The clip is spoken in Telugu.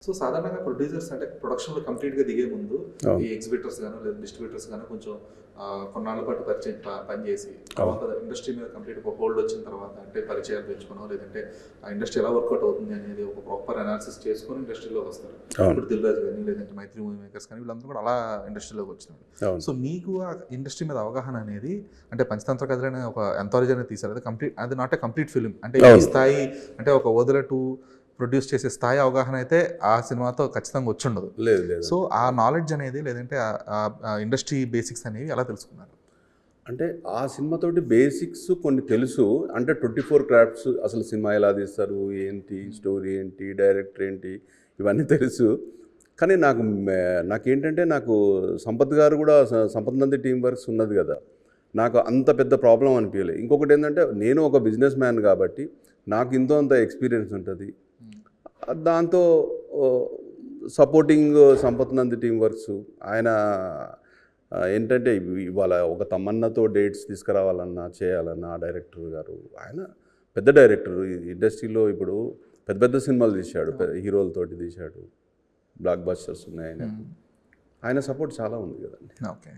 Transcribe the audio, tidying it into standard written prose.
సో సాధారణంగా ప్రొడ్యూసర్స్ అంటే ప్రొడక్షన్‌లో కంప్లీట్‌గా దిగే ముందు అవును. ఈ ఎగ్జిబిటర్స్ గానో, లేదా డిస్ట్రిబ్యూటర్స్ గానో కొంచెం కొన్నాళ్ళ పాటు పరిచయం పని చేసి, అవును. తర్వాత ఇండస్ట్రీ మీద కంప్లీట్‌గా ఒక హోల్డ్ వచ్చిన తర్వాత అంటే పరిచయాలు పెంచుకోనో, లేదంటే ఆ ఇండస్ట్రీ ఎలా వర్కౌట్ అవుతుంది అనేది ఒక ప్రాపర్ అనాలిసిస్ చేసుకొని ఇండస్ట్రీలోకి వస్తారు. అవును. ఇప్పుడు 'దిల్ రాజు' గాని, లేదంటే 'మైత్రి మూవీ మేకర్స్' కానీ వీళ్ళందరూ కూడా అలా ఇండస్ట్రీలోకి వచ్చినారు. అవును. సో మీకు ఆ ఇండస్ట్రీ మీద అవగాహన అనేది అంటే 'పంచతంత్ర కథలు' అనే ఒక అంథాలజీ అనేది తీశారు. అది నాట్ ఏ కంప్లీట్ ఫిల్మ్. అంటే ఈ అవును. స్థాయి అంటే ఒక 'వదల 2' ప్రొడ్యూస్ చేసే స్థాయి అవగాహన అయితే ఆ సినిమాతో ఖచ్చితంగా వచ్చుండదు. లేదు లేదు. సో ఆ నాలెడ్జ్ అనేది లేదంటే ఇండస్ట్రీ బేసిక్స్ అనేవి ఎలా తెలుసుకున్నారు? అంటే ఆ సినిమాతోటి బేసిక్స్ కొన్ని తెలుసు. అంటే 24 క్రాఫ్ట్స్ అసలు సినిమా ఎలా తీస్తారు, ఏంటి స్టోరీ ఏంటి, డైరెక్టర్ ఏంటి, ఇవన్నీ తెలుసు. కానీ నాకేంటంటే నాకు సంపత్ గారు కూడా సంపత్ నంది టీమ్ వర్క్స్ ఉన్నది కదా, నాకు అంత పెద్ద ప్రాబ్లం అనిపించలేదు. ఇంకొకటి ఏంటంటే నేను ఒక బిజినెస్ మ్యాన్ కాబట్టి నాకు ఇంతో అంత ఎక్స్పీరియన్స్ ఉంటుంది. దాంతో supporting Sampath Nandi team works ఆయన ఏంటంటే ఇవాళ ఒక తమన్నాతో డేట్స్ తీసుకురావాలన్నా చేయాలన్నా ఆ డైరెక్టర్ గారు ఆయన పెద్ద డైరెక్టర్. ఇండస్ట్రీలో ఇప్పుడు పెద్ద పెద్ద సినిమాలు తీశాడు, హీరోలతోటి తీశాడు, బ్లాక్ బస్టర్స్ ఉన్నాయి ఆయన. ఆయన సపోర్ట్ చాలా ఉంది కదండి. ఓకే.